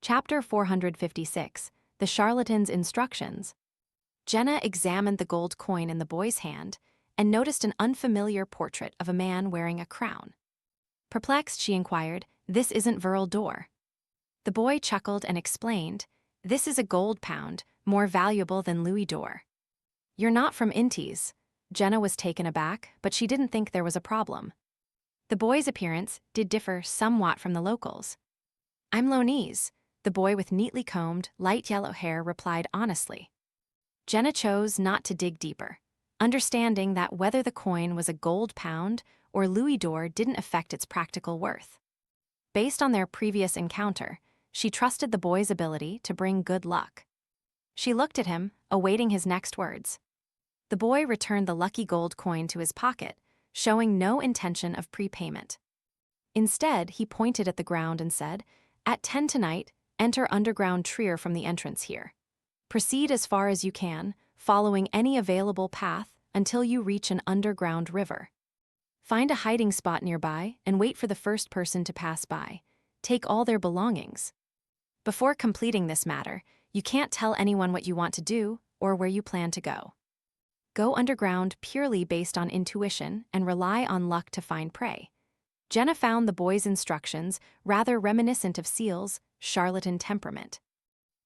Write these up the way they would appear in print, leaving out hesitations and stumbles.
Chapter 456, The Charlatan's Instructions. Jenna examined the gold coin in the boy's hand and noticed an unfamiliar portrait of a man wearing a crown. Perplexed, she inquired, "This isn't Verl d'Or?" The boy chuckled and explained, "This is a gold pound, more valuable than Louis d'Or." "You're not from Intis." Jenna was taken aback, but she didn't think there was a problem. The boy's appearance did differ somewhat from the locals. "I'm Lonese," the boy with neatly combed, light yellow hair replied honestly. Jenna chose not to dig deeper, understanding that whether the coin was a gold pound or Louis d'Or didn't affect its practical worth. Based on their previous encounter, she trusted the boy's ability to bring good luck. She looked at him, awaiting his next words. The boy returned the lucky gold coin to his pocket, showing no intention of prepayment. Instead, he pointed at the ground and said, "At 10 tonight, enter underground trier from the entrance here. Proceed as far as you can, following any available path until you reach an underground river. Find a hiding spot nearby and wait for the first person to pass by. Take all their belongings. Before completing this matter, you can't tell anyone what you want to do or where you plan to go. Go underground purely based on intuition and rely on luck to find prey." Jenna found the boy's instructions rather reminiscent of Seal's charlatan temperament.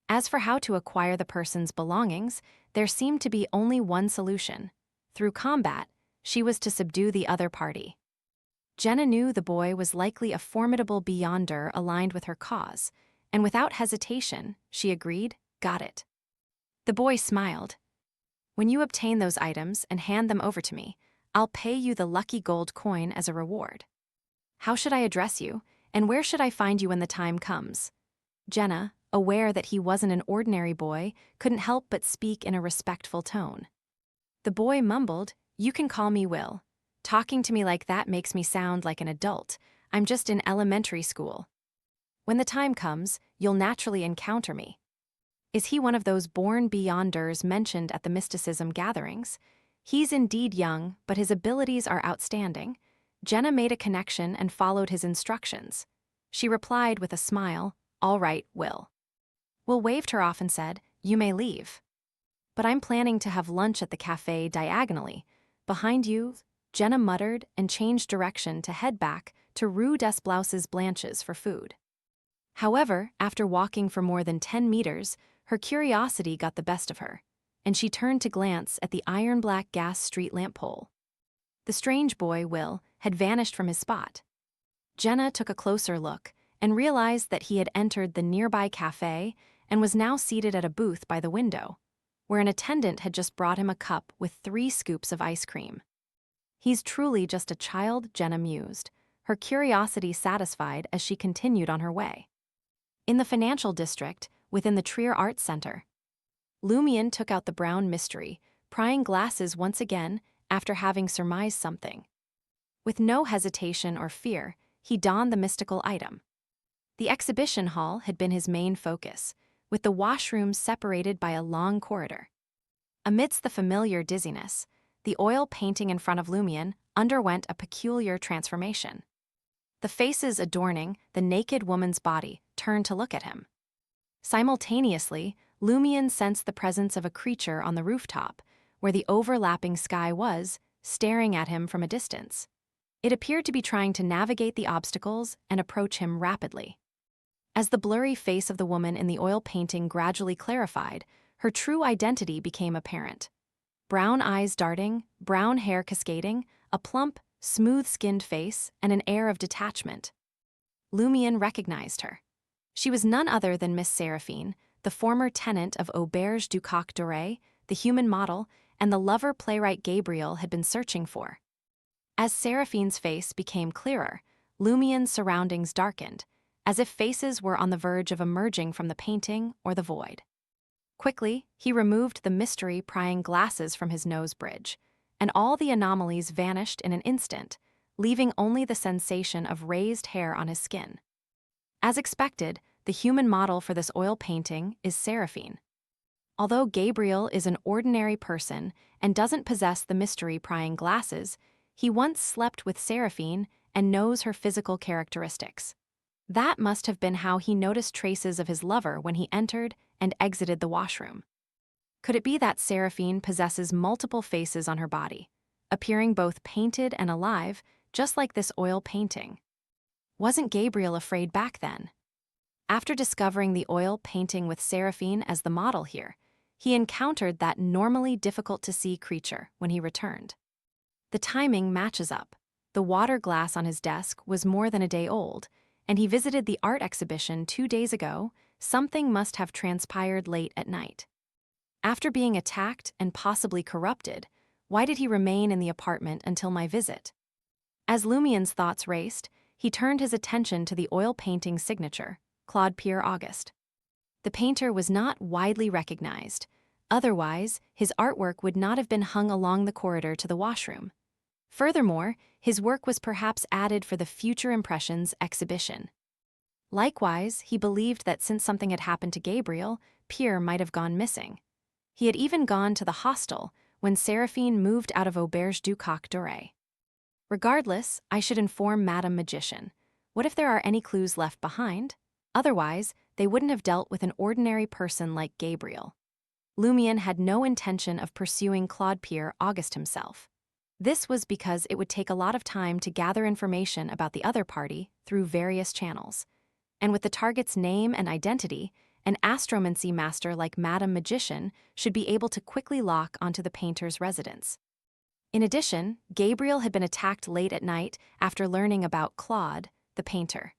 As for how to acquire the person's belongings, there seemed to be only one solution. Through combat, she was to subdue the other party. Jenna knew the boy was likely a formidable beyonder aligned with her cause, and without hesitation, she agreed, "Got it." The boy smiled. "When you obtain those items and hand them over to me, I'll pay you the lucky gold coin as a reward. How should I address you, and where should I find you when the time comes?" Jenna, aware that he wasn't an ordinary boy, couldn't help but speak in a respectful tone. The boy mumbled, "You can call me Will. Talking to me like that makes me sound like an adult. I'm just in elementary school. When the time comes, you'll naturally encounter me." Is he one of those born beyonders mentioned at the mysticism gatherings? He's indeed young, but his abilities are outstanding. Jenna made a connection and followed his instructions. She replied with a smile, "All right, Will." Will waved her off and said, "You may leave. But I'm planning to have lunch at the cafe diagonally. Behind you," Jenna muttered and changed direction to head back to Rue des Blouses Blanches for food. However, after walking for more than 10 meters, her curiosity got the best of her, and she turned to glance at the iron-black gas street lamp pole. The strange boy, Will, had vanished from his spot. Jenna took a closer look and realized that he had entered the nearby cafe and was now seated at a booth by the window, where an attendant had just brought him a cup with 3 scoops of ice cream. He's truly just a child, Jenna mused, her curiosity satisfied as she continued on her way. In the financial district, within the Trier Arts Center, Lumion took out the brown mystery, prying glasses once again after having surmised something. With no hesitation or fear, he donned the mystical item. The exhibition hall had been his main focus, with the washrooms separated by a long corridor. Amidst the familiar dizziness, the oil painting in front of Lumion underwent a peculiar transformation. The faces adorning the naked woman's body turned to look at him. Simultaneously, Lumion sensed the presence of a creature on the rooftop, where the overlapping sky was, staring at him from a distance. It appeared to be trying to navigate the obstacles and approach him rapidly. As the blurry face of the woman in the oil painting gradually clarified, her true identity became apparent. Brown eyes darting, brown hair cascading, a plump, smooth-skinned face, and an air of detachment. Lumion recognized her. She was none other than Miss Seraphine, the former tenant of Auberge du Coq Doré, the human model, and the lover playwright Gabriel had been searching for. As Seraphine's face became clearer, Lumion's surroundings darkened, as if faces were on the verge of emerging from the painting or the void. Quickly, he removed the mystery-prying glasses from his nose bridge, and all the anomalies vanished in an instant, leaving only the sensation of raised hair on his skin. As expected, the human model for this oil painting is Seraphine. Although Gabriel is an ordinary person and doesn't possess the mystery-prying glasses, he once slept with Seraphine and knows her physical characteristics. That must have been how he noticed traces of his lover when he entered and exited the washroom. Could it be that Seraphine possesses multiple faces on her body, appearing both painted and alive, just like this oil painting? Wasn't Gabriel afraid back then? After discovering the oil painting with Seraphine as the model here, he encountered that normally difficult-to-see creature when he returned. The timing matches up. The water glass on his desk was more than a day old, and he visited the art exhibition 2 days ago. Something must have transpired late at night. After being attacked and possibly corrupted, why did he remain in the apartment until my visit? As Lumien's thoughts raced, he turned his attention to the oil painting's signature, Claude Pierre Auguste. The painter was not widely recognized. Otherwise, his artwork would not have been hung along the corridor to the washroom. Furthermore, his work was perhaps added for the Future Impressions exhibition. Likewise, he believed that since something had happened to Gabriel, Pierre might have gone missing. He had even gone to the hostel when Seraphine moved out of Auberge du Coq Doré. Regardless, I should inform Madame Magician. What if there are any clues left behind? Otherwise, they wouldn't have dealt with an ordinary person like Gabriel. Lumien had no intention of pursuing Claude Pierre Auguste himself. This was because it would take a lot of time to gather information about the other party through various channels. And with the target's name and identity, an astromancy master like Madame Magician should be able to quickly lock onto the painter's residence. In addition, Gabriel had been attacked late at night after learning about Claude, the painter.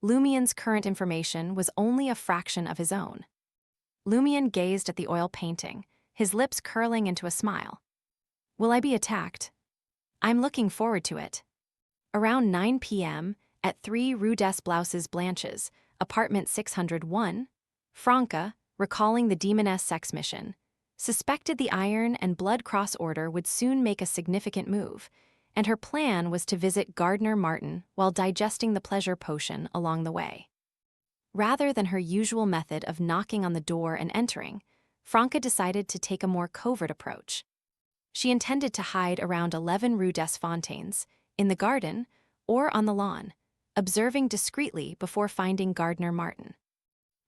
Lumien's current information was only a fraction of his own. Lumien gazed at the oil painting, his lips curling into a smile. Will I be attacked? I'm looking forward to it. Around 9 p.m., at 3 Rue des Blouses Blanches, apartment 601, Franca, recalling the demoness sex mission, suspected the Iron and Blood Cross Order would soon make a significant move, and her plan was to visit Gardner Martin while digesting the pleasure potion along the way. Rather than her usual method of knocking on the door and entering, Franca decided to take a more covert approach. She intended to hide around 11 Rue des Fontaines, in the garden, or on the lawn, observing discreetly before finding Gardner Martin.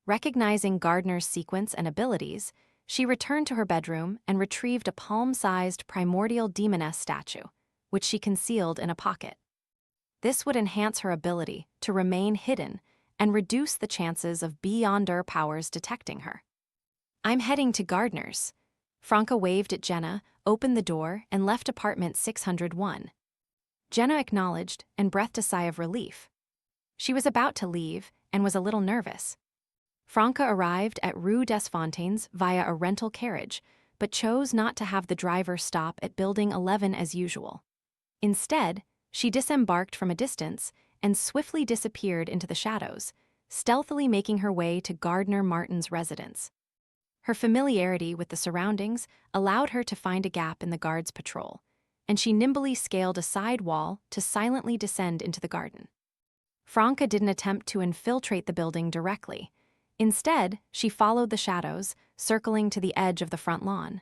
Recognizing Gardner's sequence and abilities, she returned to her bedroom and retrieved a palm-sized primordial demoness statue, which she concealed in a pocket. This would enhance her ability to remain hidden and reduce the chances of Beyonder powers detecting her. I'm heading to Gardner's. Franca waved at Jenna, opened the door, and left apartment 601. Jenna acknowledged and breathed a sigh of relief. She was about to leave and was a little nervous. Franca arrived at Rue des Fontaines via a rental carriage, but chose not to have the driver stop at Building 11 as usual. Instead, she disembarked from a distance and swiftly disappeared into the shadows, stealthily making her way to Gardner Martin's residence. Her familiarity with the surroundings allowed her to find a gap in the guard's patrol, and she nimbly scaled a side wall to silently descend into the garden. Franca didn't attempt to infiltrate the building directly. Instead, she followed the shadows, circling to the edge of the front lawn.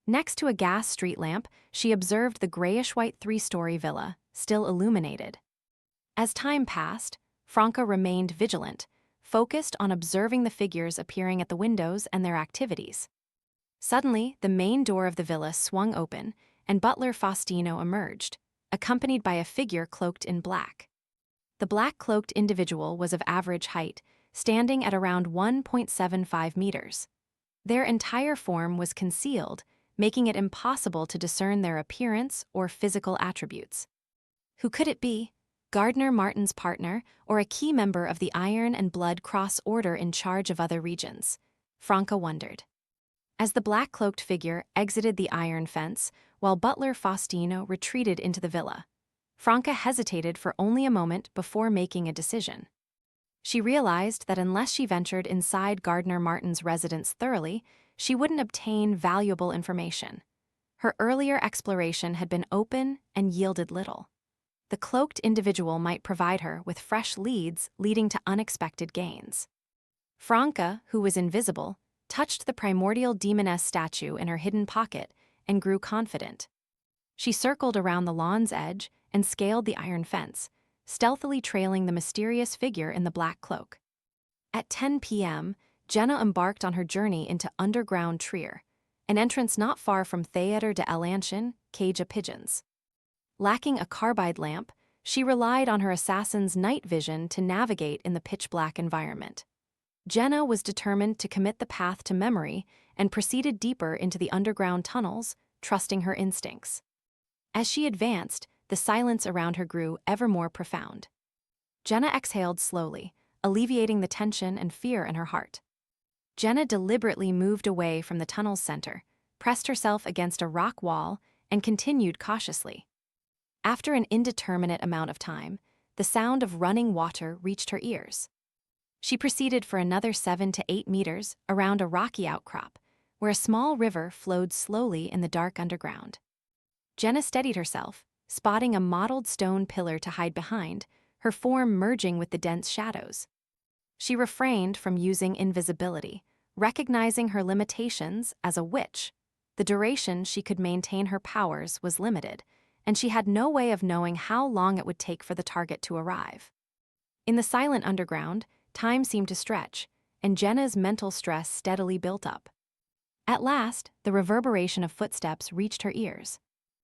Next to a gas street lamp, she observed the grayish-white 3-story villa, still illuminated. As time passed, Franca remained vigilant, focused on observing the figures appearing at the windows and their activities. Suddenly, the main door of the villa swung open, and butler Faustino emerged, accompanied by a figure cloaked in black. The black-cloaked individual was of average height, standing at around 1.75 meters. Their entire form was concealed, making it impossible to discern their appearance or physical attributes. Who could it be? Gardner Martin's partner, or a key member of the Iron and Blood Cross Order in charge of other regions? Franca wondered. As the black-cloaked figure exited the iron fence, while butler Faustino retreated into the villa, Franca hesitated for only a moment before making a decision. She realized that unless she ventured inside Gardner Martin's residence thoroughly, she wouldn't obtain valuable information. Her earlier exploration had been open and yielded little. The cloaked individual might provide her with fresh leads leading to unexpected gains. Franca, who was invisible, touched the primordial demoness statue in her hidden pocket and grew confident. She circled around the lawn's edge and scaled the iron fence, stealthily trailing the mysterious figure in the black cloak. At 10 p.m., Jenna embarked on her journey into underground Trier, an entrance not far from Theater de l'Ancien, Cage of Pigeons. Lacking a carbide lamp, she relied on her assassin's night vision to navigate in the pitch-black environment. Jenna was determined to commit the path to memory and proceeded deeper into the underground tunnels, trusting her instincts. As she advanced, the silence around her grew ever more profound. Jenna exhaled slowly, alleviating the tension and fear in her heart. Jenna deliberately moved away from the tunnel's center, pressed herself against a rock wall, and continued cautiously. After an indeterminate amount of time, the sound of running water reached her ears. She proceeded for another 7 to 8 meters around a rocky outcrop, where a small river flowed slowly in the dark underground. Jenna steadied herself, spotting a mottled stone pillar to hide behind, her form merging with the dense shadows. She refrained from using invisibility, recognizing her limitations as a witch. The duration she could maintain her powers was limited, and she had no way of knowing how long it would take for the target to arrive. In the silent underground, time seemed to stretch, and Jenna's mental stress steadily built up. At last, the reverberation of footsteps reached her ears.